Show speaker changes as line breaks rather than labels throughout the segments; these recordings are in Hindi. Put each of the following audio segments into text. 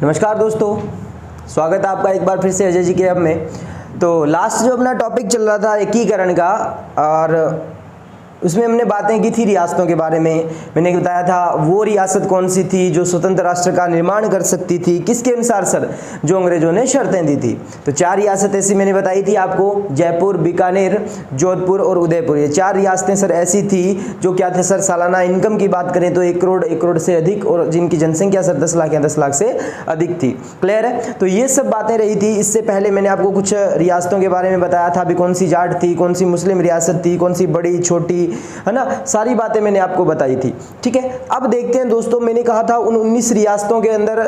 नमस्कार दोस्तों, स्वागत है आपका एक बार फिर से अजय जी के हब में। तो लास्ट जो अपना टॉपिक चल रहा था एकीकरण का, और उसमें हमने बातें की थी रियासतों के बारे में। मैंने बताया था वो रियासत कौन सी थी जो स्वतंत्र राष्ट्र का निर्माण कर सकती थी, किसके अनुसार सर, जो अंग्रेजों ने शर्तें दी थी। तो 4 रियासत ऐसी मैंने बताई थी आपको, जयपुर, बीकानेर, जोधपुर और उदयपुर। ये 4 रियासतें सर ऐसी थी जो क्या थे सर, सालाना इनकम की बात करें तो 1 करोड़ से अधिक, और जिनकी जनसंख्या सर 10 लाख या 10 लाख से अधिक थी। क्लियर है? तो ये सब बातें रही थी। इससे पहले मैंने आपको कुछ रियासतों के बारे में बताया था, अभी कौन सी जाट थी, कौन सी मुस्लिम रियासत थी, कौन सी बड़ी छोटी, है ना, सारी बातें मैंने आपको बताई थी। ठीक है, अब देखते हैं दोस्तों, मैंने कहा था उन 19 रियासतों के अंदर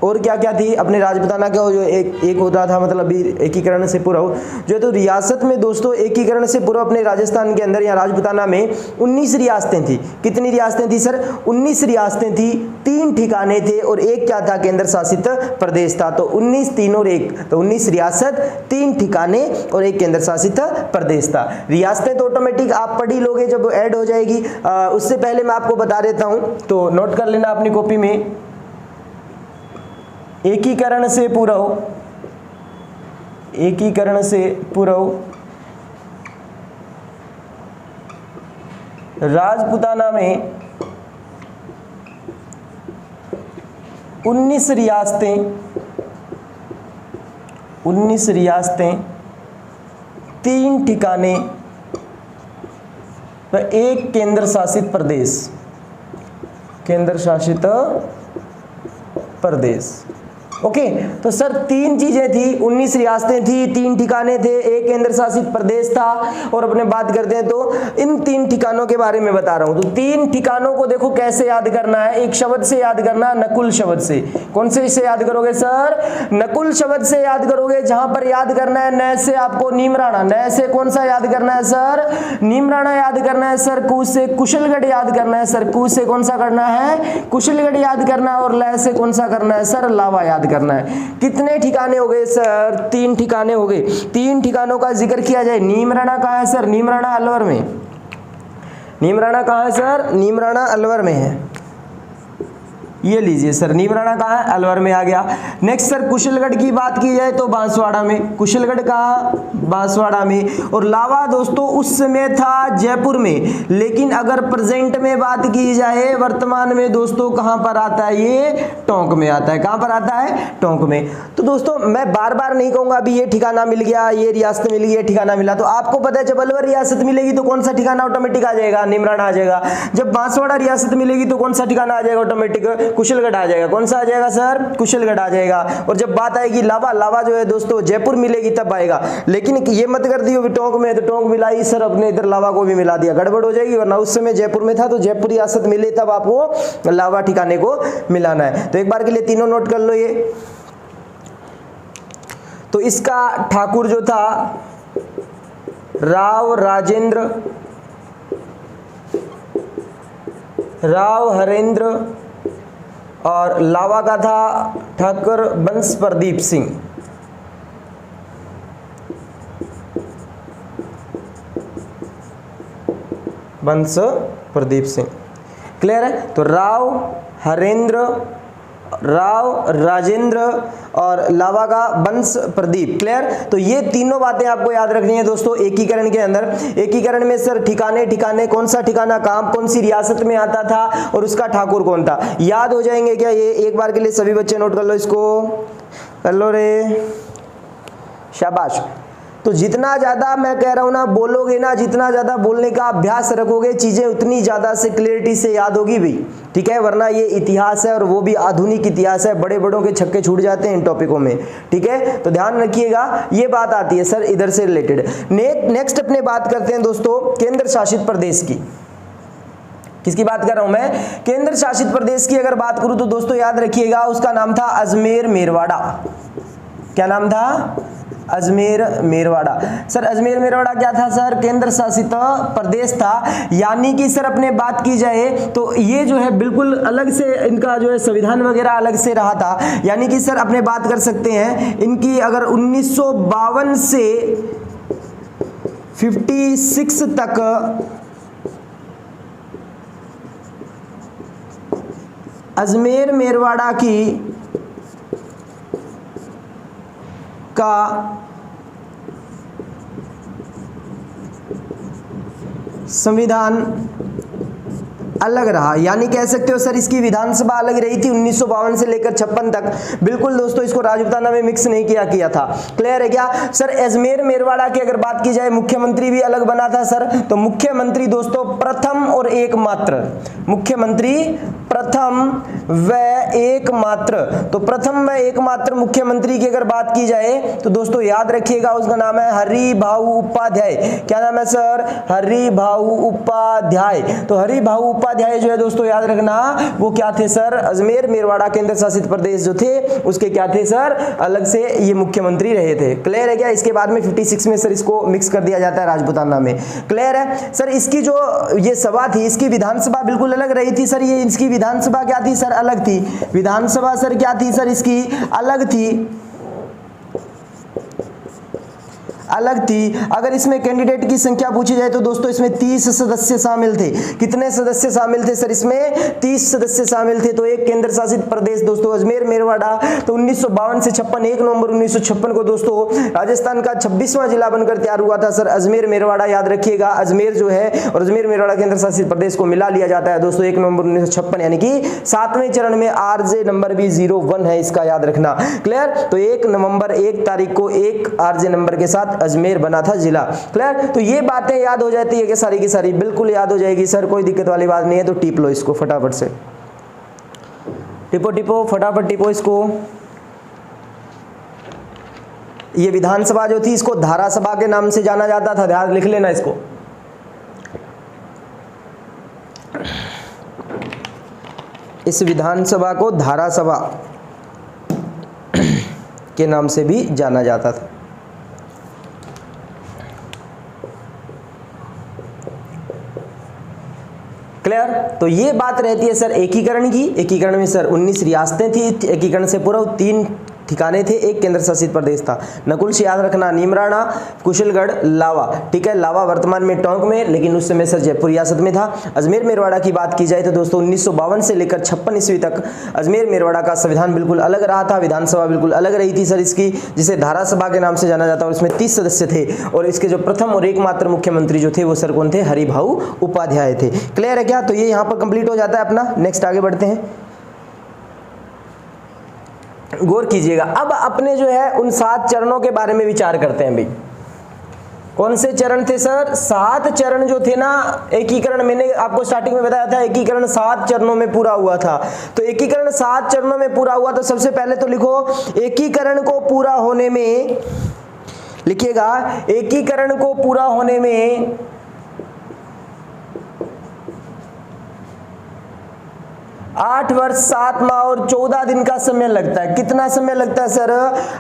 और क्या क्या थी। अपने राजपुताना का जो एक होता था, मतलब एकीकरण से पूर्व जो है, तो रियासत में दोस्तों एकीकरण से पूर्व अपने राजस्थान के अंदर या राजपुताना में 19 रियासतें थी। कितनी रियासतें थी सर? 19 रियासतें थी, 3 ठिकाने थे और एक क्या था, केंद्र शासित प्रदेश था। तो 19, 3 और 1, तो 19 रियासत, 3 ठिकाने और एक केंद्र शासित प्रदेश था। रियासतें तो ऑटोमेटिक आप पढ़ ही लोगे जब ऐड हो जाएगी। उससे पहले मैं आपको बता देता हूं, तो नोट कर लेना अपनी कॉपी में। एकीकरण से पूर्व, एकीकरण से पूर्व राजपुताना में 19 रियासतें, 3 ठिकाने व एक केंद्र शासित प्रदेश, केंद्र शासित प्रदेश। ओके, तो सर 3 चीजें थी, 19 रियासतें थी, 3 ठिकाने थे, एक केंद्र शासित प्रदेश था। और अपने बात करते हैं तो इन 3 ठिकानों के बारे में बता रहा हूं। तो 3 ठिकानों को देखो कैसे याद करना है, एक शब्द से याद करना है, नकुल शब्द से। कौन से से याद करोगे सर? नकुल शब्द से याद करोगे। जहां पर याद करना है न से आपको नीमराणा, न से कौन सा याद करना है सर? नीमराणा याद करना है सर। कू से कुशलगढ़ याद करना है सर। कू से कौन सा करना है? कुशलगढ़ याद करना है। और ल से कौन सा करना है सर? लावा याद करना है। कितने ठिकाने हो गए सर? 3 ठिकाने हो गए। 3 ठिकानों का जिक्र किया जाए। नीमराणा कहाँ है सर? नीमराणा अलवर में। नीमराणा कहाँ है सर? नीमराणा अलवर में है। ये लीजिए सर, नीमराणा कहाँ है? अलवर में आ गया। नेक्स्ट सर कुशलगढ़ की बात की जाए तो बांसवाड़ा में। कुशलगढ़ कहाँ? बांसवाड़ा में। और लावा दोस्तों उस समय था जयपुर में, लेकिन अगर प्रेजेंट में बात की जाए, वर्तमान में दोस्तों कहाँ पर आता है? ये टोंक में आता है। कहाँ पर आता है? टोंक में। तो दोस्तों मैं बार बार नहीं कहूंगा अभी ये ठिकाना मिल गया, ये रियासत मिल गई, ये ठिकाना मिला। तो आपको पता है जब अलवर रियासत मिलेगी तो कौन सा ठिकाना ऑटोमेटिक आ जाएगा? नीमराणा आ जाएगा। जब बांसवाड़ा रियासत मिलेगी तो कौन सा ठिकाना आ जाएगा ऑटोमेटिक? कुशलगढ़ आ जाएगा। कौन सा आ जाएगा सर? कुशलगढ़ आ जाएगा। और जब बात आएगी लावा, लावा जो है दोस्तों जयपुर मिलेगी तब आएगा। लेकिन ये मत कर दियो टोंक में, तो टोंक मिलाई सर, अपने इधर लावा को भी मिला दिया, गड़बड़ हो जाएगी। वरना उस समय जयपुर में था तो जयपुर रियासत मिले तब आपको लावा ठिकाने को मिलाना है। तो एक बार के लिए तीनों नोट कर लो ये। तो इसका ठाकुर जो था राव राजेंद्र, राव हरेंद्र, और लावा का था ठाकुर बंस प्रदीप सिंह। बंस प्रदीप सिंह। क्लियर है? तो राव हरेंद्र, राव राजेंद्र और लावा का बंस प्रदीप। क्लियर? तो ये तीनों बातें आपको याद रखनी है दोस्तों एकीकरण के अंदर। एकीकरण में सर ठिकाने, ठिकाने कौन सा ठिकाना कहां कौन सी रियासत में आता था और उसका ठाकुर कौन था, याद हो जाएंगे क्या ये? एक बार के लिए सभी बच्चे नोट कर लो इसको। कर लो रे, शाबाश। तो जितना ज्यादा मैं कह रहा हूं ना बोलोगे ना, जितना ज्यादा बोलने का अभ्यास रखोगे, चीजें उतनी ज्यादा से क्लियरिटी से याद होगी भी। ठीक है? वरना ये इतिहास है और वो भी आधुनिक इतिहास है, बड़े बड़ों के छक्के छूट जाते हैं इन टॉपिकों में। ठीक है? तो ध्यान रखिएगा, ये बात आती है सर इधर से रिलेटेड। नेक्स्ट अपने बात करते हैं दोस्तों केंद्र शासित प्रदेश की। किसकी बात कर रहा हूं मैं? केंद्र शासित प्रदेश की अगर बात करूं तो दोस्तों याद रखिएगा उसका नाम था अजमेर मेरवाड़ा। क्या नाम था? अजमेर मेरवाड़ा। सर अजमेर मेरवाड़ा क्या था सर? केंद्र शासित प्रदेश था। यानी कि सर अपने बात की जाए तो ये जो है बिल्कुल अलग से इनका जो है संविधान वगैरह अलग से रहा था। यानी कि सर अपने बात कर सकते हैं इनकी अगर 1952 से 56 तक अजमेर मेरवाड़ा की का संविधान अलग रहा, यानी कह सकते हो सर इसकी विधानसभा अलग रही थी 1952 से लेकर 56 तक। बिल्कुल दोस्तों, इसको राजपूताना में मिक्स नहीं किया था। क्लियर है क्या सर? अजमेर मेरवाड़ा की अगर बात की जाए, मुख्यमंत्री भी अलग बना था सर। तो मुख्यमंत्री दोस्तों प्रथम और एकमात्र, मुख्यमंत्री प्रथम व एकमात्र, तो प्रथम व एकमात्र मुख्यमंत्री की अगर बात की जाए तो दोस्तों याद रखिएगा उसका नाम है हरिभाऊ उपाध्याय। क्या नाम है सर? हरिभाऊ उपाध्याय। तो हरिभाऊ उपाध्याय जो है दोस्तों याद रखना, वो क्या थे सर? अजमेर मेरवाड़ा केंद्र शासित प्रदेश जो थे उसके क्या थे सर? अलग से ये मुख्यमंत्री रहे थे। क्लियर है क्या? इसके बाद में 56 में सर इसको मिक्स कर दिया जाता है राजपूताना में। क्लियर है सर? इसकी जो ये सभा थी, इसकी विधानसभा बिल्कुल अलग रही थी सर। ये इसकी विधानसभा क्या थी सर? अलग थी। विधानसभा सर क्या थी सर? इसकी अलग थी, अलग थी। अगर इसमें कैंडिडेट की संख्या पूछी जाए तो दोस्तों इसमें 30 सदस्य शामिल थे। कितने सदस्य शामिल थे सर? इसमें 30 सदस्य शामिल थे। तो एक केंद्र शासित प्रदेश दोस्तों अजमेर मेरवाड़ा, तो 1952 से 56, 1 नवंबर 1956 को दोस्तों राजस्थान का 26वां जिला बनकर तैयार हुआ था सर अजमेर मेरवाड़ा। याद रखिएगा अजमेर जो है और अजमेर मेरवाड़ा केंद्र शासित प्रदेश को मिला लिया जाता है दोस्तों 1 नवंबर 1956, यानी कि 7वें चरण में। आरजे नंबर भी 01 है, इसका याद रखना। क्लियर? तो 1 नवंबर 1 तारीख को 1 आरजे नंबर के साथ अजमेर बना था जिला। क्लियर? तो ये बातें याद हो जाती है कि सारी की सारी बिल्कुल याद हो जाएगी सर, कोई दिक्कत वाली बात नहीं है। तो टिप लो इसको फटाफट से, टिपो टिपो फटाफट टिपो इसको। ये विधानसभा जो थी इसको धारा सभा के नाम से जाना जाता था, ध्यान लिख लेना इसको। इस विधानसभा को धारा सभा के नाम से भी जाना जाता था। क्लियर? तो ये बात रहती है सर एकीकरण की। एकीकरण में सर 19 रियासतें थी, एकीकरण से पूर्व 3 ठिकाने थे, एक केंद्र शासित प्रदेश था। नकुल से याद रखना नीमराणा, कुशलगढ़, लावा। ठीक है, लावा वर्तमान में टोंक में, लेकिन उस समय सर जयपुर रियासत में था। अजमेर मेरवाड़ा की बात की जाए तो दोस्तों 1952 से लेकर 56 ईस्वी तक अजमेर मेरवाड़ा का संविधान बिल्कुल अलग रहा था, विधानसभा बिल्कुल अलग रही थी सर इसकी, जिसे धारा सभा के नाम से जाना जाता है। और इसमें 30 सदस्य थे और इसके जो प्रथम और एकमात्र मुख्यमंत्री जो थे वो सर कौन थे? हरिभाऊ उपाध्याय थे। क्लियर है क्या? तो ये यहाँ पर कंप्लीट हो जाता है अपना। नेक्स्ट आगे बढ़ते हैं, गौर कीजिएगा। अब अपने जो है उन 7 चरणों के बारे में विचार करते हैं भाई। कौन से चरण थे सर? 7 चरण जो थे ना एकीकरण, मैंने आपको स्टार्टिंग में बताया था एकीकरण 7 चरणों में पूरा हुआ था। तो एकीकरण 7 चरणों में पूरा हुआ। तो सबसे पहले तो लिखो एकीकरण को पूरा होने में, लिखिएगा एकीकरण को पूरा होने में 8 वर्ष 7 माह और 14 दिन का समय लगता है। कितना समय लगता है सर?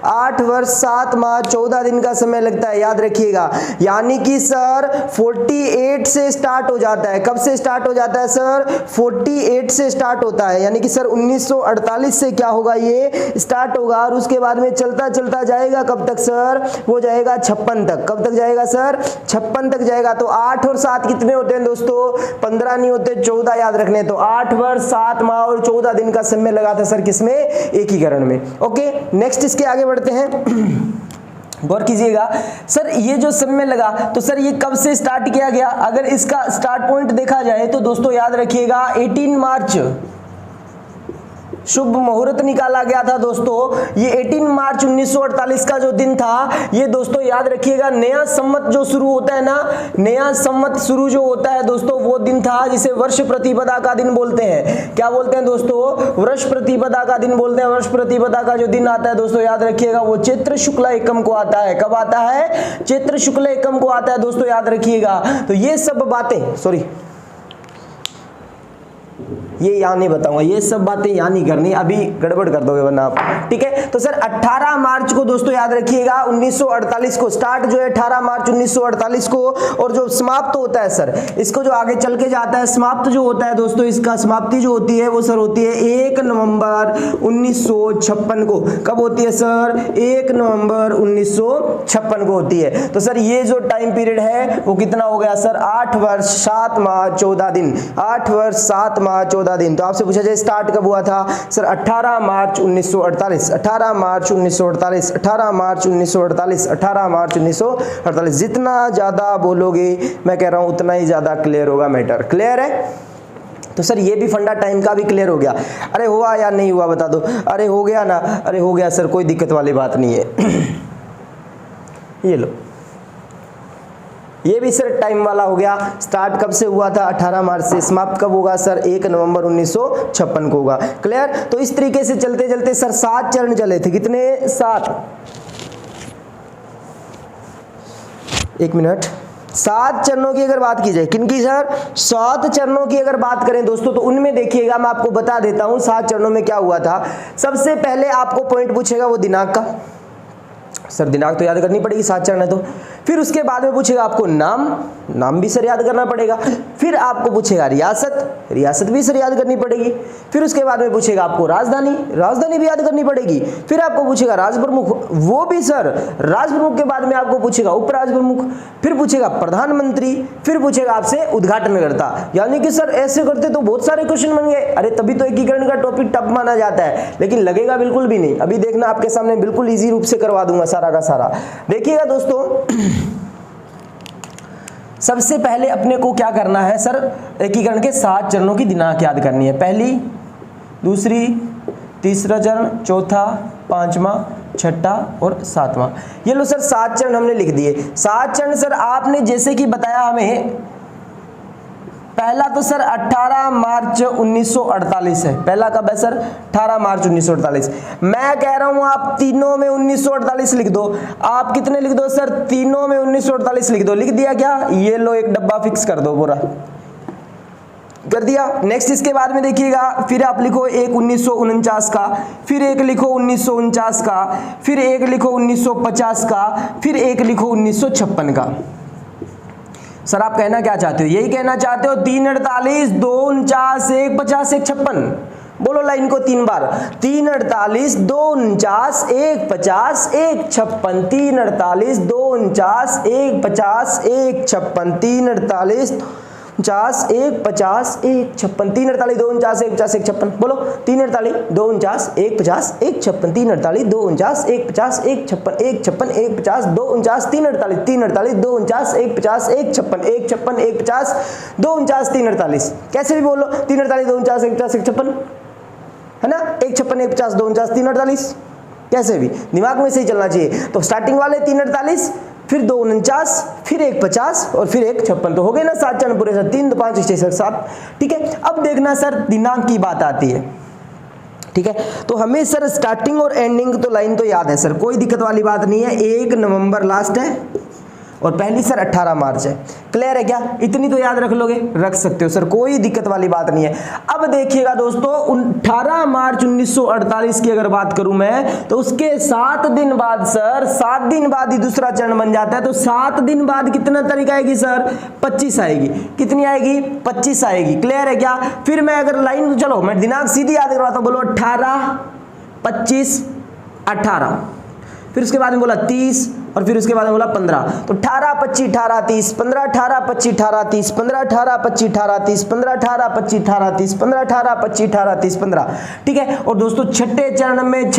8 वर्ष 7 माह 14 दिन का समय लगता है, याद रखिएगा। यानी कि सर 48 से स्टार्ट हो जाता है। कब से स्टार्ट हो जाता है सर? 48 से स्टार्ट होता है, यानी कि सर 1948 से क्या होगा? ये स्टार्ट होगा और उसके बाद में चलता चलता जाएगा कब तक सर? वो जाएगा 56 तक। कब तक जाएगा सर? 56 तक जाएगा। तो 8 और 7 कितने होते हैं दोस्तों? 15 नहीं होते, 14 याद रखने। तो 8 वर्ष 7 माह और 14 दिन का समय लगा था सर किसमें? एकीकरण में। ओके, नेक्स्ट इसके आगे बढ़ते हैं। गौर कीजिएगा सर, ये जो समय लगा तो सर ये कब से स्टार्ट किया गया? अगर इसका स्टार्ट पॉइंट देखा जाए तो दोस्तों याद रखिएगा 18 मार्च शुभ मुहूर्त निकाला गया था दोस्तों। ये 18 मार्च 1948 का जो दिन था, ये दोस्तों याद रखिएगा नया संवत जो शुरू होता है ना, नया संवत शुरू जो होता है दोस्तों, वो दिन था जिसे वर्ष प्रतिपदा का दिन बोलते हैं। क्या बोलते हैं दोस्तों? वर्ष प्रतिपदा का दिन बोलते हैं। वर्ष प्रतिपदा का जो दिन आता है दोस्तों याद रखिएगा वो चैत्र शुक्ल एकम को आता है। कब आता है? चैत्र शुक्ल एकम को आता है दोस्तों, याद रखिएगा। तो ये सब बातें, सॉरी ये यहाँ नहीं बताऊंगा, ये सब बातें यहाँ नहीं करनी, अभी गड़बड़ कर दोगे वरना आप। ठीक है, तो सर 18 मार्च को दोस्तों याद रखिएगा 1948 को स्टार्ट जो है 18 मार्च 1948 को, और जो समाप्त होता है सर, इसको जो आगे चल के जाता है समाप्त जो होता है दोस्तों, इसका समाप्ति जो होती है वो सर होती है 1 नवंबर 1956 को। कब होती है सर? 1 नवंबर 1956 को होती है। तो सर ये जो टाइम पीरियड है वो कितना हो गया सर? 8 वर्ष 7 माह 14 दिन। 8 वर्ष 7 माह 14 14 दिन। तो आपसे पूछा जाए स्टार्ट कब हुआ था सर 18 मार्च 1948, 18 मार्च 1948, 18 मार्च 1948, 18 मार्च 1948। जितना ज़्यादा बोलोगे मैं कह रहा हूँ उतना ही ज़्यादा क्लियर होगा मैटर। क्लियर है? तो सर ये भी फंडा टाइम का भी क्लियर हो गया। अरे हुआ या नहीं हुआ बता दो। अरे हो गया ना, अरे हो गया सर, कोई दिक्कत वाली बात नहीं है। ये लो, ये भी सर टाइम वाला हो गया। स्टार्ट कब से हुआ था 18 मार्च से, समाप्त कब होगा सर 1 नवंबर 1956 को होगा। क्लियर? तो इस तरीके से चलते चलते सर 7 चरण चले थे। कितने? 7। 1 मिनट। 7 चरणों की अगर बात की जाए, किनकी सर? 7 चरणों की अगर बात करें दोस्तों, तो उनमें देखिएगा मैं आपको बता देता हूं 7 चरणों में क्या हुआ था। सबसे पहले आपको पॉइंट पूछेगा वो दिनांक का। सर दिनांक तो याद करनी पड़ेगी, 7 चरण है तो। फिर उसके बाद में पूछेगा आपको नाम भी सर याद करना पड़ेगा। फिर आपको पूछेगा रियासत भी सर याद करनी पड़ेगी। फिर उसके बाद में पूछेगा आपको राजधानी भी याद करनी पड़ेगी। फिर आपको पूछेगा राज प्रमुख, वो भी सर। राज प्रमुख के बाद में आपको पूछेगा उपराज प्रमुख, फिर पूछेगा प्रधानमंत्री, फिर पूछेगा आपसे उद्घाटनकर्ता। यानी कि सर ऐसे करते तो बहुत सारे क्वेश्चन बन गए। अरे तभी तो एकीकरण का टॉपिक टफ माना जाता है, लेकिन लगेगा बिल्कुल भी नहीं। अभी देखना आपके सामने बिल्कुल ईजी रूप से करवा दूंगा सारा का सारा। देखिएगा दोस्तों, सबसे पहले अपने को क्या करना है सर, एकीकरण के 7 चरणों की दिनांक याद करनी है। पहली, दूसरी, तीसरा चरण, चौथा, 5वां, 6ठा और 7वां। ये लो सर 7 चरण हमने लिख दिए। 7 चरण सर आपने जैसे कि बताया हमें, पहला तो सर 18 मार्च 1948 है। पहला कब है सर? 18 मार्च 1948। मैं कह रहा हूं आप तीनों में 1948 लिख दो। आप कितने लिख दो सर? तीनों में 1948 लिख दो। लिख दिया क्या? ये लो एक डब्बा फिक्स कर दो, पूरा कर दिया। नेक्स्ट इसके बाद में देखिएगा, फिर आप लिखो एक 1949 का, फिर एक लिखो 1949 का, फिर एक लिखो 1950 का, फिर एक लिखो 1956 का। सर आप कहना क्या चाहते हो? यही कहना चाहते हो 348, 249, 150, 156। बोलो लाइन को 3 बार। 348, 249, 150, 156। 348, 249, 150, 156। 348, 50, 150, 156। 348, 249, 150, 156। बोलो 348, 249, 150, 156। 348, 249, 150, 156, 156, 150, 249, 348, 348, 249, 150, 156, 156, 150, 249, 348। कैसे भी बोलो 348, 249, 150, 156 है ना, 156, 150, 249, 348। कैसे भी दिमाग में सही चलना चाहिए। तो स्टार्टिंग वाले 348, फिर 249, फिर 150 और फिर 156। तो हो गए ना 7 चरण पूरे सर। 3 2 5 6 7। ठीक है, अब देखना सर दिनांक की बात आती है। ठीक है, तो हमें सर स्टार्टिंग और एंडिंग तो लाइन तो याद है सर, कोई दिक्कत वाली बात नहीं है। 1 नवंबर लास्ट है और पहली सर 18 मार्च है। क्लियर है क्या? इतनी तो याद रख लोगे, रख सकते हो सर, कोई दिक्कत वाली बात नहीं है। अब देखिएगा दोस्तों 18 मार्च 1948 की अगर बात करूं मैं, तो उसके 7 दिन बाद सर, 7 दिन बाद ही दूसरा चरण बन जाता है। तो 7 दिन बाद कितना तारीख आएगी सर? 25 आएगी। कितनी आएगी? 25 आएगी। क्लियर है क्या? फिर मैं अगर लाइन, चलो मैं दिनांक सीधी याद करवाता हूं। बोलो 18, 25, 18। फिर उसके बाद में बोला 30 और फिर उसके बाद में बोला 15। तो 18 25 18 30, 15 18 25 18 30, 15 18 25 18 30, 15 18 25 18 30, 15 18 25 18 30, 15। ठीक है, और दोस्तों छठे चरण में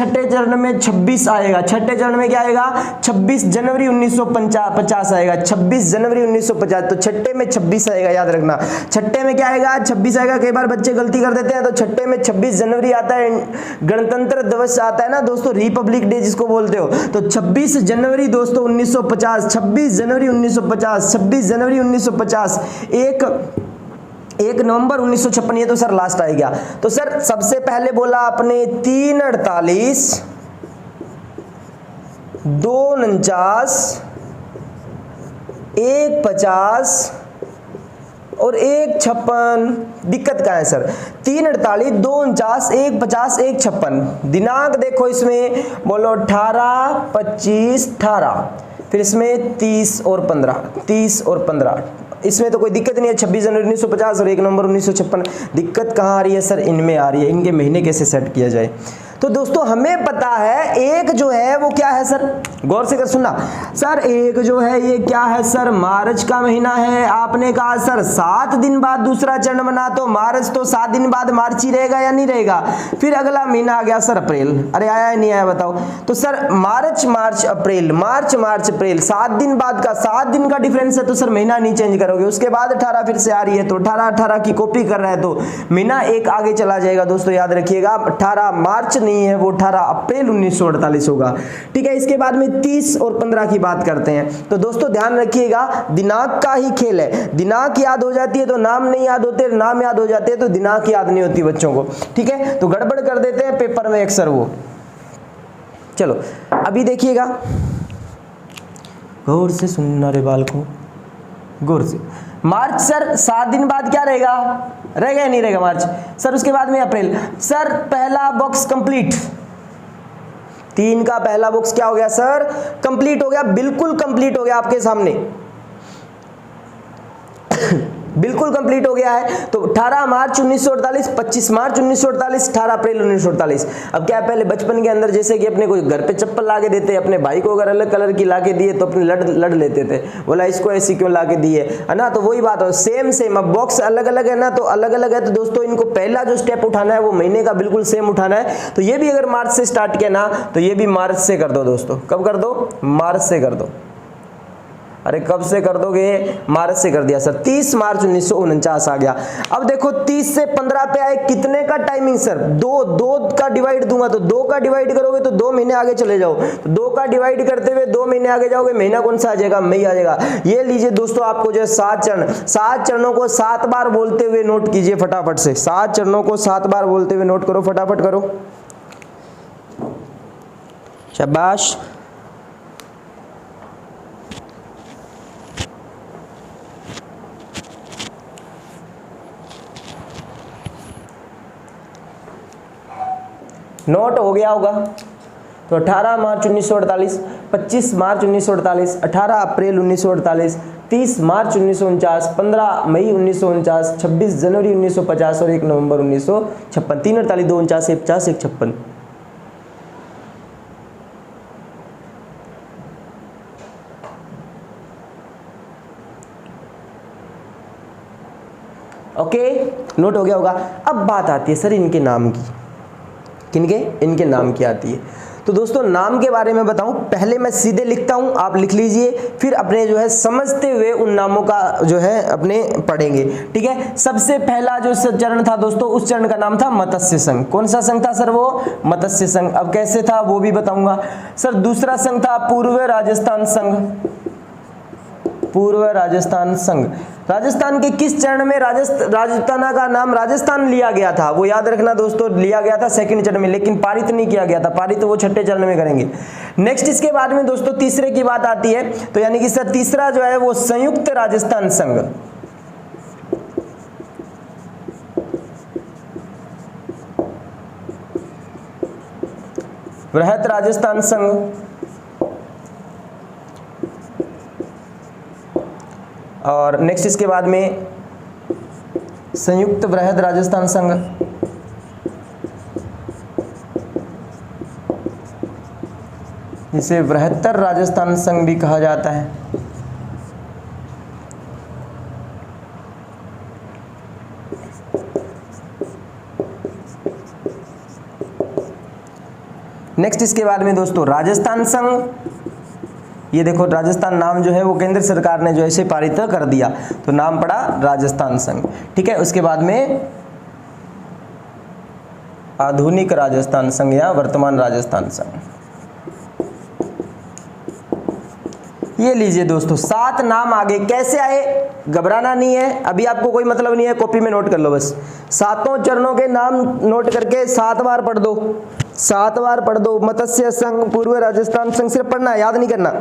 26 आएगा। छठे चरण में क्या आएगा? 26 जनवरी 1950 आएगा। 26 जनवरी 1950। तो छठे में 26 आएगा, याद रखना। छठे में क्या आएगा? 26 आएगा। कई बार बच्चे गलती कर देते हैं, तो छठे में 26 जनवरी आता है, गणतंत्र दिवस आता है ना दोस्तों, रिपब्लिक डे जिसको बोलते हो। तो 26 जनवरी दोस्तों 1950, 26 जनवरी 1950, 26 जनवरी 1950, 1 नवंबर 1956। ये तो सर लास्ट आ गया। तो सर सबसे पहले बोला आपने 348, 249, 150 और 156। दिक्कत क्या है सर? 348, 249, 150, 156। दिनांक देखो इसमें, बोलो 18 25 18, फिर इसमें 30 और 15, 30 और 15। इसमें तो कोई दिक्कत नहीं है। 26 जनवरी 1950 और 1 नवंबर 1956। दिक्कत कहाँ आ रही है सर? इनमें आ रही है। इनके महीने कैसे सेट किया जाए? तो दोस्तों हमें पता है एक जो है वो क्या है सर, गौर से कर सुनना सर, एक जो है ये क्या है सर, मार्च का महीना है। आपने कहा सर 7 दिन बाद दूसरा चरण बना, तो मार्च तो 7 दिन बाद मार्च ही रहेगा या नहीं रहेगा। फिर अगला महीना आ गया सर अप्रैल, अरे आया है नहीं आया बताओ। तो सर मार्च मार्च अप्रैल, मार्च मार्च अप्रैल, 7 दिन बाद का, 7 दिन का डिफरेंस है, तो सर महीना नहीं चेंज करोगे। उसके बाद 18 फिर से आ रही है, तो 18 की कॉपी कर रहा है तो महीना एक आगे चला जाएगा। दोस्तों याद रखिएगा 18 मार्च नहीं है, वो 18 अप्रैल 1948 होगा। ठीक है, इसके बाद में 30 और 15 की बात करते हैं। तो दोस्तों ध्यान रखिएगा दिनांक का ही खेल है, दिनांक याद हो जाती है तो नाम नहीं याद होते, नाम याद हो जाते हैं तो दिनांक याद नहीं होती बच्चों को। ठीक है, तो गड़बड़ कर देते हैं पेपर में अक्सर वो। चलो अभी देखिएगा, गौर से सुनना रे बाल को, गौर से। मार्च सर 7 दिन बाद क्या रहेगा, रहेगा या नहीं रहेगा मार्च सर। उसके बाद में अप्रैल सर, पहला बॉक्स कंप्लीट, 3 का पहला बॉक्स क्या हो गया सर, कंप्लीट हो गया, बिल्कुल कंप्लीट हो गया आपके सामने बिल्कुल कंप्लीट हो गया है। तो 18 मार्च 1948, 25 मार्च 1948, 18 अप्रैल 1948। अब क्या है, पहले बचपन के अंदर जैसे कि अपने कोई घर पे चप्पल ला के देते, अपने भाई को अगर अलग कलर की ला के दिए तो अपने लड़ लेते थे, बोला इसको ऐसी क्यों ला के दिए, है ना। तो वही बात है, सेम। अब बॉक्स अलग अलग है ना, तो अलग अलग है, तो दोस्तों इनको पहला जो स्टेप उठाना है वो महीने का बिल्कुल सेम उठाना है। तो ये भी अगर मार्च से स्टार्ट किया ना, तो ये भी मार्च से कर दो दोस्तों। कब कर दो, मार्च से कर दो। अरे कब से कर दोगे, मार्च से कर दिया सर। 30 मार्च 1949 आ गया। अब देखो 30 से 15 पे आए, कितने का टाइमिंग सर, 2 का डिवाइड दूंगा, तो 2 का डिवाइड करोगे तो 2 महीने आगे चले जाओ, तो 2 का डिवाइड करते हुए 2 महीने आगे जाओगे, महीना कौन सा आ जाएगा, मई आ जाएगा। ये लीजिए दोस्तों, आपको जो है 7 चरण, 7 चरणों को 7 बार बोलते हुए नोट कीजिए फटाफट से। 7 चरणों को 7 बार बोलते हुए नोट करो, फटाफट करो, शाबाश। नोट हो गया होगा। तो 18 मार्च 1948, 25 मार्च 1948, 18 अप्रैल 1948, 30 मार्च 1949, 15 मई 1949, 26 जनवरी 1950 और 1 नवंबर 1956। 3 48, 2 49, 1 50, 1 56। ओके, नोट हो गया होगा। अब बात आती है सर इनके नाम की, किनके, इनके नाम की आती है। तो दोस्तों नाम के बारे में बताऊं, पहले मैं सीधे लिखता हूं, आप लिख लीजिए, फिर अपने जो है समझते हुए उन नामों का जो है अपने पढ़ेंगे। ठीक है, सबसे पहला जो चरण था दोस्तों, उस चरण का नाम था मत्स्य संघ। कौन सा संघ था सर, वो मत्स्य संघ। अब कैसे था वो भी बताऊंगा सर। दूसरा संघ था पूर्व राजस्थान संघ, पूर्व राजस्थान संघ। राजस्थान के किस चरण में राजस्थान का नाम राजस्थान लिया गया था, वो याद रखना दोस्तों, लिया गया था 2nd चरण में, लेकिन पारित नहीं किया गया था, पारित वो 6ठे चरण में करेंगे। नेक्स्ट इसके बाद में दोस्तों तीसरे की बात आती है, तो यानी कि सर तीसरा जो है वो संयुक्त राजस्थान संघ, वृहत राजस्थान संघ, और नेक्स्ट इसके बाद में संयुक्त वृहद राजस्थान संघ, जिसे बृहत्तर राजस्थान संघ भी कहा जाता है। नेक्स्ट इसके बाद में दोस्तों राजस्थान संघ, ये देखो राजस्थान नाम जो है वो केंद्र सरकार ने जो ऐसे पारित कर दिया, तो नाम पड़ा राजस्थान संघ। ठीक है, उसके बाद में आधुनिक राजस्थान संघ या वर्तमान राजस्थान संघ। ये लीजिए दोस्तों 7 नाम आगे, कैसे आए घबराना नहीं है, अभी आपको कोई मतलब नहीं है, कॉपी में नोट कर लो बस। 7 चरणों के नाम नोट करके 7 बार पढ़ दो, 7 बार पढ़ दो। मत्स्य संघ, पूर्व राजस्थान संघ, सिर्फ पढ़ना है, याद नहीं करना।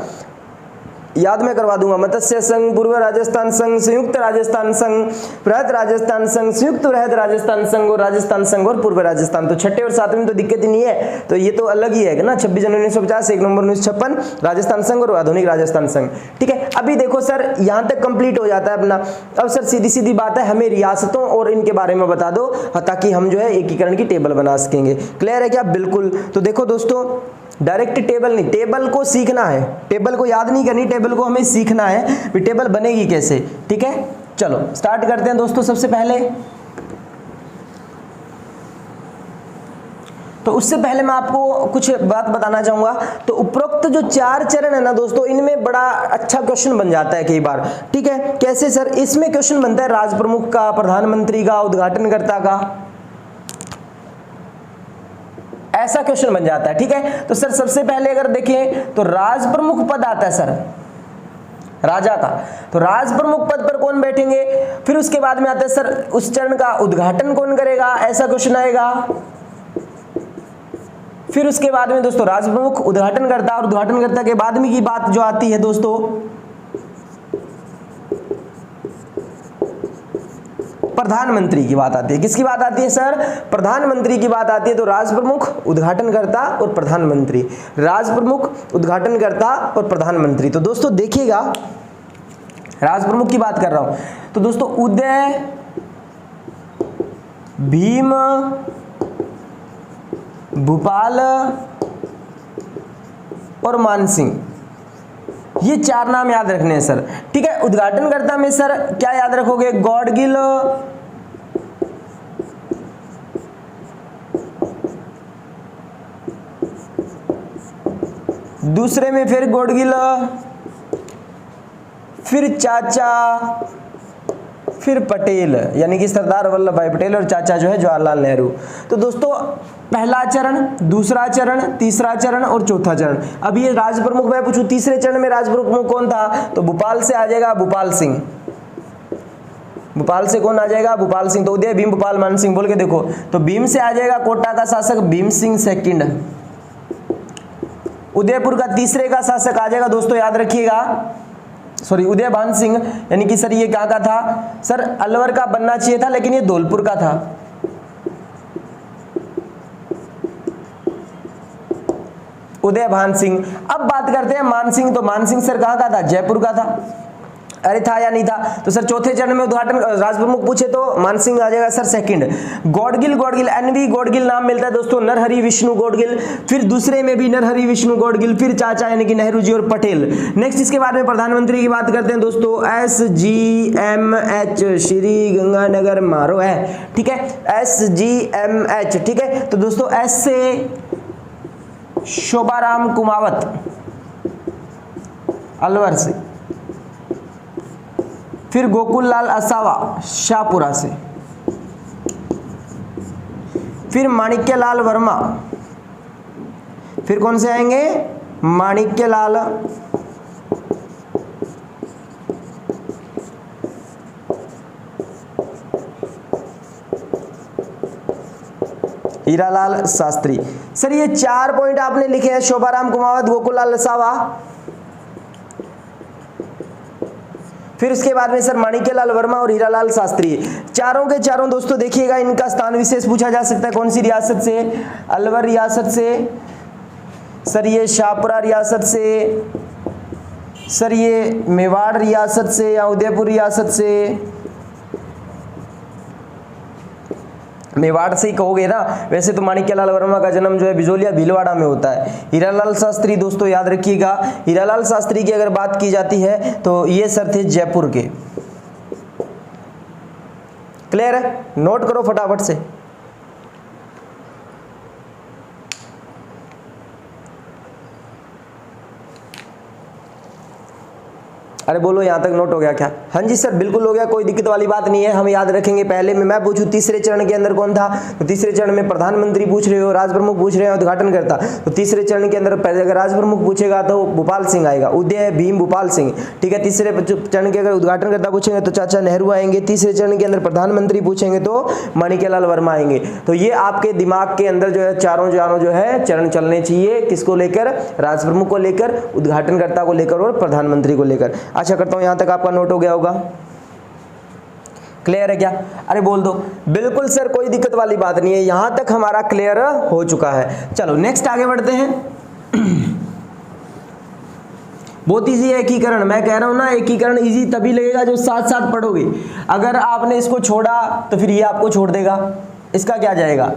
याद मैं करवा दूंगा, मत्स्य संघ, पूर्व राजस्थान संघ, संयुक्त राजस्थान संघ, बृहद राजस्थान संघ, संयुक्त बृहद राजस्थान संघ और राजस्थान संघ और पूर्व राजस्थान। तो छठे और सातवें में तो दिक्कत ही नहीं है, तो ये तो अलग ही है ना, 26 जनवरी 1950, 1 नवंबर 1956 राजस्थान संघ और आधुनिक राजस्थान संघ। ठीक है, अभी देखो सर यहाँ तक कंप्लीट हो जाता है अपना। अब सर सीधी सीधी बात है, हमें रियासतों और इनके बारे में बता दो ताकि हम जो है एकीकरण की टेबल बना सकेंगे। क्लियर है क्या? बिल्कुल। तो देखो दोस्तों, डायरेक्ट टेबल नहीं, टेबल को सीखना है, टेबल को याद नहीं करनी, टेबल को हमें सीखना है कि टेबल बनेगी कैसे। ठीक है, चलो स्टार्ट करते हैं दोस्तों। सबसे पहले तो उससे पहले मैं आपको कुछ बात बताना चाहूंगा। तो उपरोक्त जो 4 चरण है ना दोस्तों, इनमें बड़ा अच्छा क्वेश्चन बन जाता है कई बार। ठीक है, कैसे सर? इसमें क्वेश्चन बनता है राज प्रमुख का, प्रधानमंत्री का, उद्घाटनकर्ता का, ऐसा क्वेश्चन बन जाता है। ठीक है, तो सर सबसे पहले अगर देखें तो राज प्रमुख पद आता है सर राजा का, तो राज प्रमुख पद पर कौन बैठेंगे? फिर उसके बाद में आता है सर उस चरण का उद्घाटन कौन करेगा, ऐसा क्वेश्चन आएगा। फिर उसके बाद में दोस्तों राज प्रमुख, उद्घाटनकर्ता, और उद्घाटनकर्ता के बाद में की बात जो आती है दोस्तों प्रधानमंत्री की बात आती है। किसकी बात आती है सर? प्रधानमंत्री की बात आती है। तो राज प्रमुख, उद्घाटनकर्ता और प्रधानमंत्री, राज प्रमुख, उद्घाटनकर्ता और प्रधानमंत्री। तो दोस्तों देखिएगा, राज प्रमुख की बात कर रहा हूं, तो दोस्तों उदय, भीम, भूपाल और मानसिंह, ये 4 नाम याद रखने हैं सर। ठीक है, उद्घाटनकर्ता में सर क्या याद रखोगे? गॉडगिल, दूसरे में फिर गॉडगिल, फिर चाचा, फिर पटेल, यानी कि सरदार वल्लभ भाई पटेल, और चाचा जो है जवाहरलाल नेहरू। तो दोस्तों पहला चरण, दूसरा चरण, तीसरा चरण और चौथा चरण। अब ये राज प्रमुख मैं पूछूं, तीसरे चरण में राज प्रमुख कौन था? तो भोपाल से आ जाएगा भूपाल सिंह। भोपाल से कौन आ जाएगा? भूपाल सिंह। तो उदय, भीम, भूपाल, मान सिंह बोल के देखो, तो भीम से आ जाएगा कोटा का शासक भीम सिंह सेकंड। उदयपुर का तीसरे का शासक आ जाएगा दोस्तों, याद रखिएगा, सॉरी उदय भान सिंह, यानी कि सर ये क्या का था? सर अलवर का बनना चाहिए था, लेकिन ये धौलपुर का था। उदय भान सिंह। अब बात करते हैं मान सिंह। तो मान सिंह सर कहाँ का था? जयपुर का था। अरे था या नहीं था? तो सर चौथे चरण में उद्घाटन राज प्रमुख पूछे तो मान सिंह आ जाएगा sir second. Gadgil, Gadgil, NV Gadgil नाम मिलता है दोस्तों, नरहरि विष्णु गॉडगिल। फिर दूसरे में भी नरहरि विष्णु गॉडगिल, फिर चाचा यानी कि नेहरू जी और पटेल। नेक्स्ट इसके बाद में प्रधानमंत्री की बात करते हैं दोस्तों, SGMH, श्री गंगानगर मारो है। ठीक है, SGMH। ठीक है, तो दोस्तों एस से शोभाराम कुमावत अलवर से, फिर गोकुल लाल असावा शाहपुरा से, फिर माणिक्य लाल वर्मा, फिर कौन से आएंगे? माणिक्य लाल, हीरालाल शास्त्री। सर ये 4 पॉइंट आपने लिखे हैं, शोभाराम कुमावत, गोकुल लाल असावा, फिर उसके बाद में सर माणिक्यलाल वर्मा और हीरालाल शास्त्री। चारों के चारों दोस्तों देखिएगा, इनका स्थान विशेष पूछा जा सकता है। कौन सी रियासत से? अलवर रियासत से, सर ये शाहपुरा रियासत से, सर ये मेवाड़ रियासत से या उदयपुर रियासत से। मेवाड़ से ही कहोगे ना, वैसे तो माणिक्यलाल वर्मा का जन्म जो है बिजोलिया भीलवाड़ा में होता है। हीरालाल शास्त्री दोस्तों याद रखिएगा, हीरालाल शास्त्री की अगर बात की जाती है तो ये सर थे जयपुर के। क्लियर है? नोट करो फटाफट से। अरे बोलो यहाँ तक नोट हो गया क्या? हाँ जी सर बिल्कुल हो गया, कोई दिक्कत वाली बात नहीं है, हम याद रखेंगे। पहले में मैं पूछूं तीसरे चरण के अंदर कौन था, तो तीसरे चरण में प्रधानमंत्री पूछ रहे हो, राज प्रमुख पूछ रहे हो, उद्घाटन करता, तो तीसरे चरण के अंदर पहले अगर राज प्रमुख पूछेगा तो भोपाल सिंह आएगा, उदय भीम भोपाल सिंह, ठीक है। तीसरे चरण के अगर उद्घाटन करता पूछेंगे तो चाचा नेहरू आएंगे। तीसरे चरण के अंदर प्रधानमंत्री पूछेंगे तो माणिक्यलाल वर्मा आएंगे। तो ये आपके दिमाग के अंदर जो है चारों जो है चरण चलने चाहिए, किसको लेकर, राज प्रमुख को लेकर, उद्घाटनकर्ता को लेकर और प्रधानमंत्री को लेकर। आशा करता हूं यहां तक आपका नोट हो गया होगा। क्लियर है क्या? अरे बोल दो। बिल्कुल सर कोई दिक्कत वाली बात नहीं है, यहां तक हमारा क्लियर हो चुका है। चलो नेक्स्ट आगे बढ़ते हैं। बहुत इजी है एकीकरण, मैं कह रहा हूं ना एकीकरण इजी तभी लगेगा जो साथ साथ पढ़ोगे। अगर आपने इसको छोड़ा तो फिर ये आपको छोड़ देगा, इसका क्या जाएगा,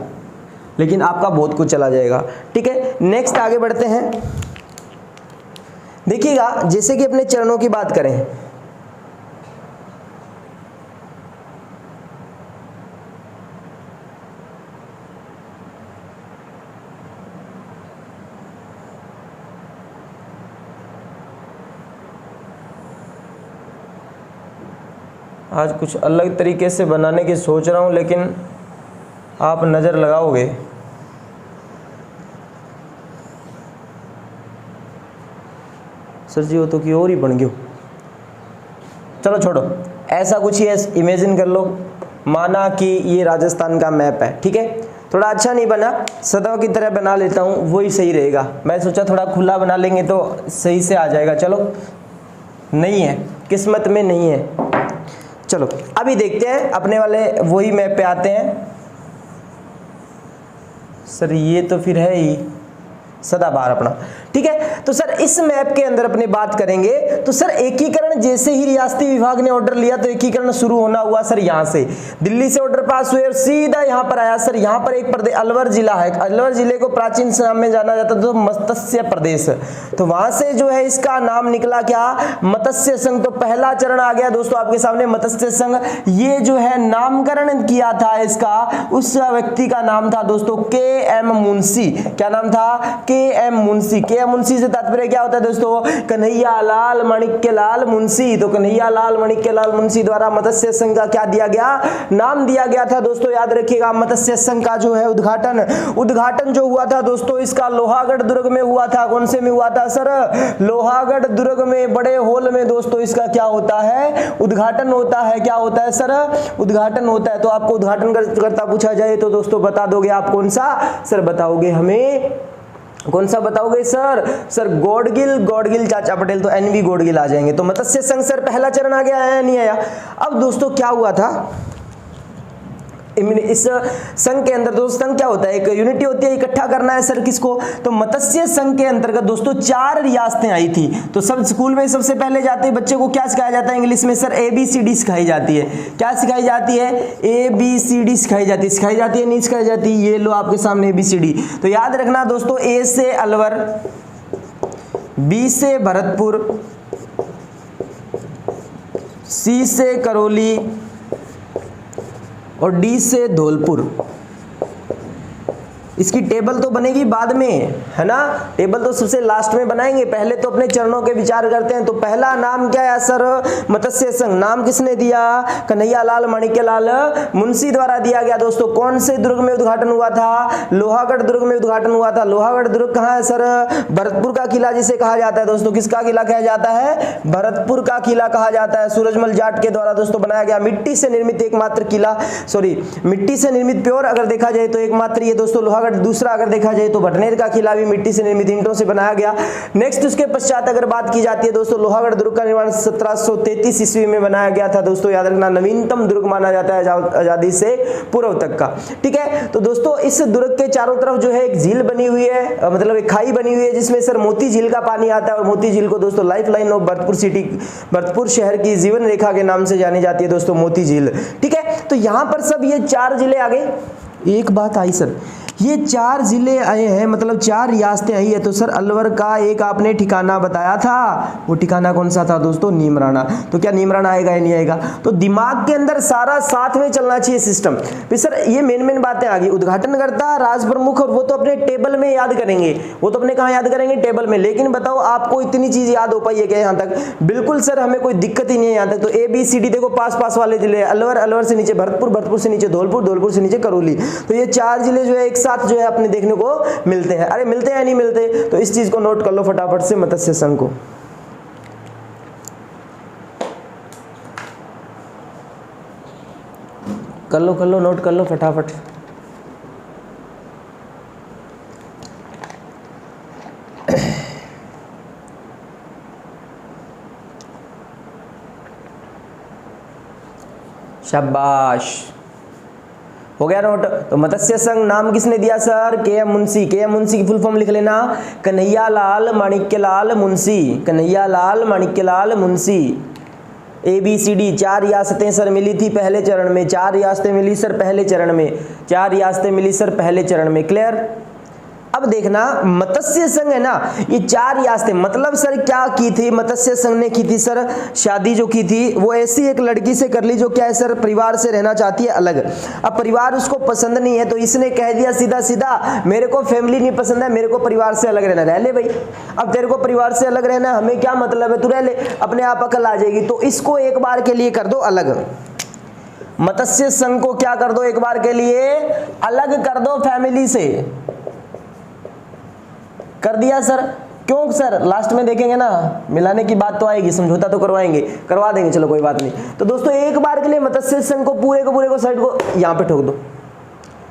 लेकिन आपका बहुत कुछ चला जाएगा। ठीक है नेक्स्ट आगे बढ़ते हैं। देखिएगा जैसे कि अपने चरणों की बात करें, आज कुछ अलग तरीके से बनाने की सोच रहा हूं, लेकिन आप नज़र लगाओगे सर जी वो तो कि और ही बन गयो। चलो छोड़ो, ऐसा कुछ ही इमेजिन कर लो, माना कि ये राजस्थान का मैप है, ठीक है। थोड़ा अच्छा नहीं बना, सतह की तरह बना लेता हूँ, वही सही रहेगा। मैं सोचा थोड़ा खुला बना लेंगे तो सही से आ जाएगा। चलो नहीं है, किस्मत में नहीं है। चलो अभी देखते हैं अपने वाले वही मैप पे आते हैं। सर ये तो फिर है ही सदाबहार अपना, ठीक है। तो सर इस मैप के अंदर अपने बात करेंगे तो सर एकीकरण जैसे ही रियासती विभाग ने ऑर्डर लिया तो एकीकरण शुरू होना हुआ सर यहाँ से, दिल्ली से ऑर्डर पास हुए और सीधा यहाँ पर आया। सर यहाँ पर एक प्रदेश अलवर जिला है, अलवर जिले को प्राचीन नाम में जाना जाता तो मत्स्य प्रदेश, तो वहां से जो है इसका नाम निकला क्या, मत्स्य संघ। तो पहला चरण आ गया दोस्तों आपके सामने मत्स्य संघ। ये जो है नामकरण किया था इसका, उस व्यक्ति का नाम था दोस्तों के.एम. मुंशी। क्या नाम था? के.एम. मुंशी। के.एम. मुंशी से तात्पर्य क्या होता है दोस्तों? कन्हैया लाल माणिक्यलाल मुंशी। तो कन्हैया लाल माणिक्यलाल मुंशी द्वारा मत्स्य संघ का क्या दिया गया, नाम दिया गया था दोस्तों। याद रखिएगा मत्स्य संघ का जो है उद्घाटन जो हुआ था दोस्तों इसका लोहागढ़ दुर्ग में हुआ था। कौन से में हुआ था सर? लोहागढ़ दुर्ग में, बड़े हॉल में दोस्तों इसका क्या होता है, उद्घाटन होता है। क्या होता है सर? उद्घाटन होता है। तो आपको उद्घाटन करता पूछा जाए तो दोस्तों बता दोगे आप कौन सा? सर बताओगे हमें कौन सा बताओगे सर? सर गॉडगिल चाचा पटेल, तो एनवी गॉडगिल आ जाएंगे। तो मत्स्य संघ सर पहला चरण आ गया है, नहीं आया। अब दोस्तों क्या हुआ था इस संघ के अंदर, दोस्तों संघ क्या होता है, एक यूनिटी होती है, इकट्ठा करना है सर किसको। तो मत्स्य संघ के अंतर्गत दोस्तों 4 रियासतें आई थी। तो सब स्कूल में सबसे पहले जाते ही बच्चे को क्या सिखाया जाता है इंग्लिश में सर? ABCD सिखाई जाती है। क्या सिखाई जाती है? ABCD सिखाई जाती है नहीं सिखाई जाती? ये लो आपके सामने ABCD। तो याद रखना दोस्तों, A से अलवर, B से भरतपुर, C से करौली और डी से धौलपुर। इसकी टेबल तो बनेगी बाद में, है ना, टेबल तो सबसे लास्ट में बनाएंगे, पहले तो अपने चरणों के विचार करते हैं। तो पहला नाम क्या है सर? मत्स्य संघ। नाम किसने दिया? कन्हैया लाल माणिक्यलाल मुंशी द्वारा दिया गया दोस्तों। कौन से दुर्ग में उद्घाटन हुआ था? लोहागढ़ दुर्ग में उद्घाटन हुआ था। लोहागढ़ दुर्ग कहाँ है सर? भरतपुर का किला जिसे कहा जाता है दोस्तों। किसका किला कहा जाता है? भरतपुर का किला कहा जाता है। सूरजमल जाट के द्वारा दोस्तों बनाया गया मिट्टी से निर्मित एकमात्र किला, मिट्टी से निर्मित प्योर अगर देखा जाए तो एकमात्र ये दोस्तों लोहागढ़। दूसरा अगर देखा जाए तो भटनेर का किला भी मिट्टी से निर्मित ईंटों से बनाया गया। नेक्स्ट उसके पश्चात अगर बात की जाती है दोस्तों, लोहागढ़ दुर्ग का निर्माण 1733 ईस्वी में बनाया गया था दोस्तों। याद रखना नवीनतम दुर्ग माना जाता है आजादी से पूर्व तक का, ठीक है। तो दोस्तों इस दुर्ग के चारों तरफ जो है एक झील बनी हुई है, मतलब एक खाई बनी हुई है जिसमें सर मोती झील का पानी आता है। और मोती झील को दोस्तों life line of Bharatpur city, Bharatpur शहर की जीवन रेखा के नाम से जानी जाती है दोस्तों मोती झील, ठीक है। तो यहां पर सब ये 4 जिले आ गए। एक बात आई सर, ये 4 जिले आए हैं, मतलब 4 रियासतें आई है। तो सर अलवर का एक आपने ठिकाना बताया था, वो ठिकाना कौन सा था दोस्तों? नीमराना। तो क्या नीमराना आएगा या नहीं आएगा? तो दिमाग के अंदर सारा साथ में चलना चाहिए सिस्टम। फिर सर ये मेन बातें आ गई, उद्घाटनकर्ता, राज प्रमुख, और वो तो अपने टेबल में याद करेंगे, वो तो अपने कहाँ याद करेंगे? टेबल में। लेकिन बताओ आपको इतनी चीज याद हो पाई है क्या यहाँ तक? बिल्कुल सर, हमें कोई दिक्कत ही नहीं है यहाँ तक। तो ABCD देखो पास वाले जिले, अलवर, अलवर से नीचे भरतपुर, भरतपुर से नीचे धौलपुर, धौलपुर से नीचे करौली। तो ये 4 जिले जो है एक साथ जो है अपने देखने को मिलते हैं। अरे मिलते हैं या नहीं मिलते? तो इस चीज को नोट कर लो फटाफट से, मत्स्य संघ को। कर लो नोट कर लो फटाफट। शाबाश, हो गया नोट। तो मत्स्य संघ नाम किसने दिया sir? KM Munshi. KM Munshi की फुल फॉर्म लिख लेना, कन्हैयालाल माणिक्यलाल मुंशी। कन्हैयालाल माणिक्यलाल मुंशी। ABCD 4 रियासतें सर मिली थी पहले चरण में, 4 रियासतें मिली सर पहले चरण में, 4 रियासतें मिली सर पहले चरण में। क्लियर? अब देखना मत्स्य संघ है ना, ये 4 रियासतें, मतलब सर क्या की थी मत्स्य संघ ने? की थी सर शादी जो की थी वो ऐसी एक लड़की से कर ली जो क्या है सर, परिवार से रहना चाहती है अलग। अब परिवार उसको पसंद नहीं है तो इसने कह दिया सीधा सीधा, मेरे को फैमिली नहीं पसंद है, मेरे को परिवार से अलग रहना। रह ले भाई, अब तेरे को परिवार से अलग रहना है, हमें क्या मतलब है, तू रह ले, अपने आप अकल आ जाएगी। तो इसको एक बार के लिए कर दो अलग, मत्स्य संघ को क्या कर दो एक बार के लिए अलग कर दो फैमिली से। कर दिया सर? क्यों सर? लास्ट में देखेंगे ना, मिलाने की बात तो आएगी, समझौता तो करवा देंगे, चलो कोई बात नहीं। तो दोस्तों एक बार के लिए मत्स्य संघ को पूरे को साइड को यहां पे ठोक दो,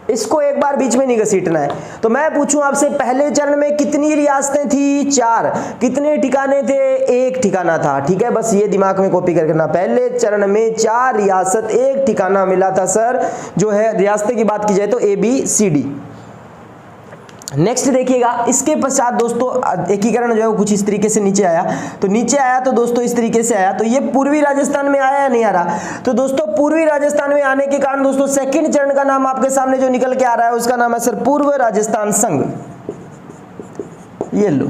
इसको एक बार बीच में नहीं घसीटना है। तो मैं पूछूं आपसे, पहले चरण में कितनी रियासतें थी? 4। कितने ठिकाने थे? 1 ठिकाना था। ठीक है, बस ये दिमाग में कॉपी करके रखना, पहले चरण में 4 रियासत, 1 ठिकाना मिला था सर, जो है रियासतें की बात की जाए तो ABCD। नेक्स्ट देखिएगा, इसके पश्चात दोस्तों एकीकरण जो है वो कुछ इस तरीके से नीचे आया। तो नीचे आया तो दोस्तों इस तरीके से आया, तो ये पूर्वी राजस्थान में आया या नहीं आ रहा? तो दोस्तों पूर्वी राजस्थान में आने के कारण दोस्तों सेकंड चरण का नाम आपके सामने जो निकल के आ रहा है उसका नाम है सर पूर्व राजस्थान संघ। ये लो,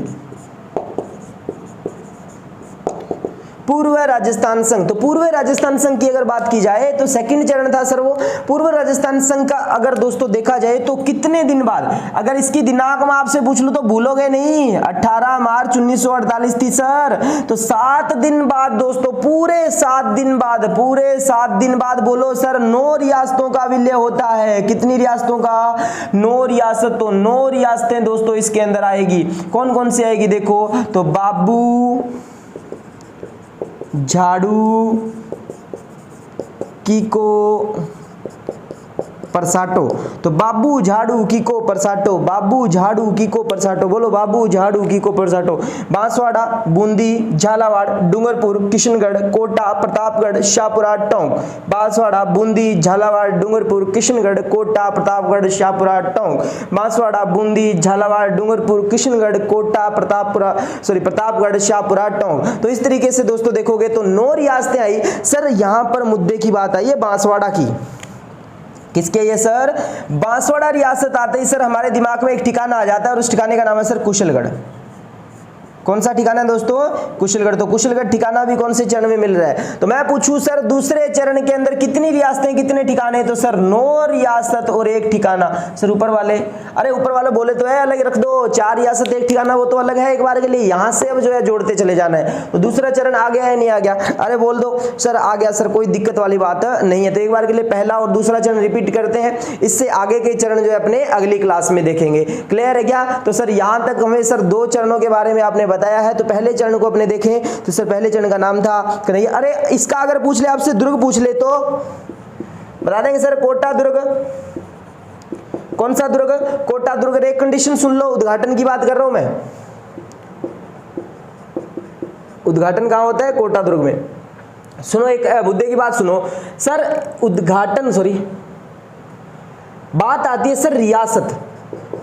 पूर्व राजस्थान संघ। तो पूर्व राजस्थान संघ की अगर बात की जाए तो सेकंड चरण था सर वो पूर्व राजस्थान संघ का। अगर दोस्तों देखा जाए तो कितने दिन बाद, अगर इसकी दिनांक मैं आपसे पूछ लूं तो भूलोगे नहीं, 18 मार्च 1948 थी सर। तो 7 दिन बाद दोस्तों, पूरे 7 दिन बाद बोलो सर 9 रियासतों का विलय होता है। कितनी रियासतों का? 9 रियासत। तो 9 रियासतें दोस्तों इसके अंदर आएगी। कौन कौन सी आएगी देखो, तो बाबू, झाड़ू, कीको, परसाटो। तो बाबू, झाड़ू, कीको, परसाटो, बाबू, झाड़ू, कीको, परसाटो। बोलो बाबू, झाड़ू, कीको, परसाटो। बांसवाड़ा, बूंदी, झालावाड़, डूंगरपुर, किशनगढ़, कोटा, प्रतापगढ़, शाहपुरा, टोंक। बांसवाड़ा, बूंदी, झालावाड़, डूंगरपुर, किशनगढ़, कोटा, प्रतापगढ़, शाहपुरा, टोंक। बांसवाड़ा, बूंदी, झालावाड़, डूंगरपुर, किशनगढ़, कोटा, प्रतापगढ़, शाहपुरा, टोंक। तो इस तरीके से दोस्तों देखोगे तो 9 रियासतें आई सर। यहां पर मुद्दे की बात आई है बांसवाड़ा की। किसके? ये सर बांसवाड़ा रियासत आते ही सर हमारे दिमाग में एक ठिकाना आ जाता है और उस ठिकाने का नाम है सर कुशलगढ़। कौन सा ठिकाना है दोस्तों? कुशलगढ़। तो कुशलगढ़ ठिकाना भी कौन से चरण में मिल रहा है? तो मैं पूछूं सर दूसरे चरण के अंदर कितनी रियासतें, कितने ठिकाने? तो सर 9 रियासत और 1 ठिकाना। सर ऊपर वाले, अरे ऊपर वाले बोले तो है अलग रख दो, 4 रियासत 1 ठिकाना, वो तो अलग है एक बार के लिए। यहां से अब जो है जोड़ते चले जाना है। तो दूसरा चरण आ गया है नहीं आ गया? अरे बोल दो सर आ गया सर, कोई दिक्कत वाली बात नहीं है। तो एक बार के लिए पहला और दूसरा चरण रिपीट करते हैं, इससे आगे के चरण जो है अपने अगली क्लास में देखेंगे। क्लियर है क्या? तो सर यहां तक हमें सर 2 चरणों के बारे में आपने बताया है। तो पहले चरण को अपने देखें तो सर पहले चरण का नाम था कन्हैया। अरे इसका अगर पूछ ले आपसे, दुर्ग पूछ ले तो बता देंगे सर कोटा दुर्ग। कौन सा दुर्ग? कोटा दुर्ग। एक कंडीशन सुन लो, उद्घाटन की बात कर रहा हूं मैं। उद्घाटन कहां होता है? कोटा दुर्ग में। सुनो एक मुद्दे की बात सुनो सर, उद्घाटन बात आती है सर रियासत।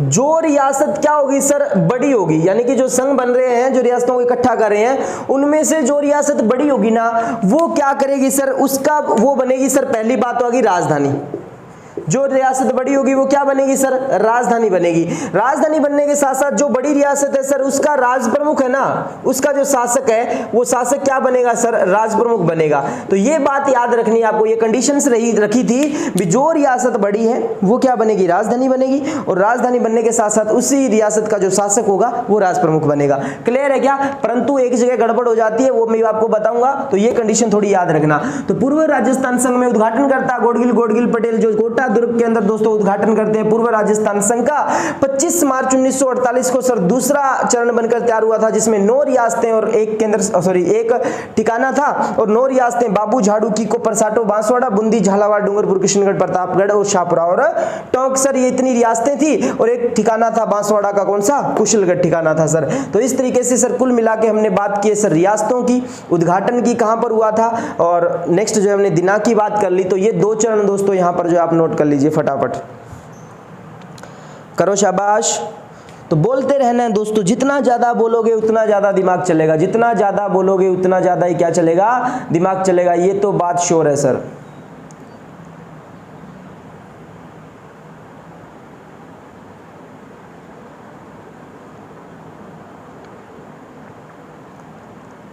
जो रियासत क्या होगी सर? बड़ी होगी, यानी कि जो संघ बन रहे हैं, जो रियासतों को इकट्ठा कर रहे हैं, उनमें से जो रियासत बड़ी होगी ना, वो क्या करेगी सर? उसका वो बनेगी सर, पहली बात तो होगी राजधानी। जो रियासत बड़ी होगी वो क्या बनेगी सर, राजधानी बनेगी। राजधानी बनने के साथ साथ जो बड़ी रियासत है सर उसका राज प्रमुख है ना, उसका जो शासक है वो शासक क्या बनेगा सर, राज प्रमुख बनेगा। तो ये बात याद रखनी है आपको, ये कंडीशंस रखी थी भी जो रियासत बड़ी है वो क्या बनेगी, राजधानी बनेगी, और राजधानी बनने के साथ साथ उसी रियासत का जो शासक होगा वो राज प्रमुख बनेगा। क्लियर है क्या? परंतु एक जगह गड़बड़ हो जाती है, वो मैं आपको बताऊंगा, तो ये कंडीशन थोड़ी याद रखना। तो पूर्व राजस्थान संघ में उद्घाटनकर्ता गोडगिल पटेल जो कोटा दुर्ग के अंदर दोस्तों उद्घाटन करते हैं पूर्व राजस्थान संघ का 25 मार्च 1948 को सर दूसरा चरण बनकर तैयार हुआ था, जिसमें 9 रियासतें और एक ठिकाना था, और 9 रियासतें बाबू झाड़ू कीको परसाटो बांसवाड़ा बुंदी झालावाड़ डूंगरपुर किशनगढ़ प्रतापगढ़ और शाहपुरा और टोंक। सर ये इतनी रियासतें थी और एक ठिकाना था बांसवाड़ा का, कौन सा, कुशलगढ़ ठिकाना था सर। तो इस तरीके से सर कुल मिला के हमने बात की है सर रियासतों की, उद्घाटन की कहां पर हुआ था, और नेक्स्ट जो हमने दिनांक की बात कर ली। तो ये 2 चरण दोस्तों यहां पर जो आप नोट कर लीजिए, फटाफट करो, शाबाश। तो बोलते रहना है दोस्तों, जितना ज्यादा बोलोगे उतना ज्यादा दिमाग चलेगा, जितना ज्यादा बोलोगे उतना ज्यादा ही क्या चलेगा, दिमाग चलेगा, ये तो बात श्योर है सर।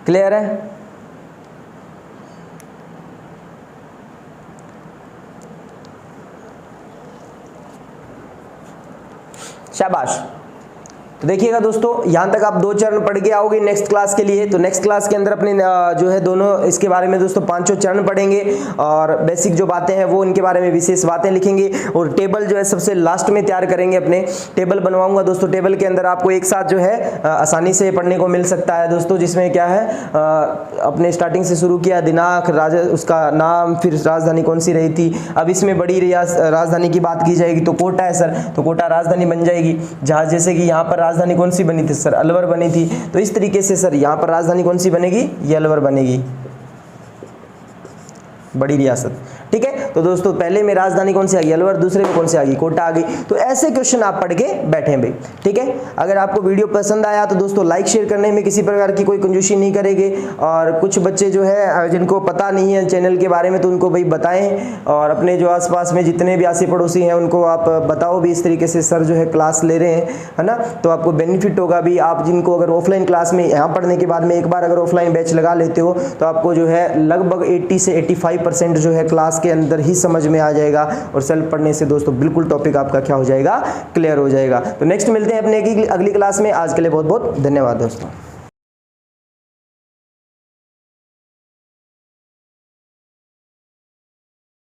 क्लियर है? शाबाश। तो देखिएगा दोस्तों, यहां तक आप 2 चरण पढ़ के आओगे नेक्स्ट क्लास के लिए। तो नेक्स्ट क्लास के अंदर अपने जो है दोनों इसके बारे में दोस्तों 5 चरण पढ़ेंगे, और बेसिक जो बातें हैं वो इनके बारे में विशेष बातें लिखेंगे, और टेबल जो है सबसे लास्ट में तैयार करेंगे। अपने टेबल बनवाऊंगा दोस्तों, टेबल के अंदर आपको एक साथ जो है आसानी से पढ़ने को मिल सकता है दोस्तों, जिसमें क्या है अपने स्टार्टिंग से शुरू किया, दिनांक, उसका नाम, फिर राजधानी कौन सी रही थी। अब इसमें बड़ी राजधानी की बात की जाएगी तो कोटा है सर, तो कोटा राजधानी बन जाएगी। जहाँ जैसे कि यहाँ पर राजधानी कौन सी बनी थी सर, अलवर बनी थी, तो इस तरीके से सर यहाँ पर राजधानी कौन सी बनेगी, ये अलवर बनेगी, बड़ी रियासत। ठीक है, तो दोस्तों पहले में राजधानी कौन सी आ गई, अलवर, दूसरे में कौन सी आ गई, कोटा आ गई। तो ऐसे क्वेश्चन आप पढ़ के बैठे भाई। ठीक है, अगर आपको वीडियो पसंद आया तो दोस्तों लाइक शेयर करने में किसी प्रकार की कोई कंजूसी नहीं करेंगे, और कुछ बच्चे जो है जिनको पता नहीं है चैनल के बारे में तो उनको भाई बताएं, और अपने जो आसपास में जितने भी आसी पड़ोसी हैं उनको आप बताओ भी इस तरीके से सर जो है क्लास ले रहे हैं, है ना, तो आपको बेनिफिट होगा भी। आप जिनको अगर ऑफलाइन क्लास में यहाँ पढ़ने के बाद में एक बार अगर ऑफलाइन बैच लगा लेते हो तो आपको जो है लगभग 80 से 85% जो है क्लास के अंदर ही समझ में आ जाएगा, और सेल्फ पढ़ने से दोस्तों बिल्कुल टॉपिक आपका क्या हो जाएगा, क्लियर हो जाएगा। तो नेक्स्ट मिलते हैं अपने अगली क्लास में। आज के लिए बहुत बहुत धन्यवाद दोस्तों।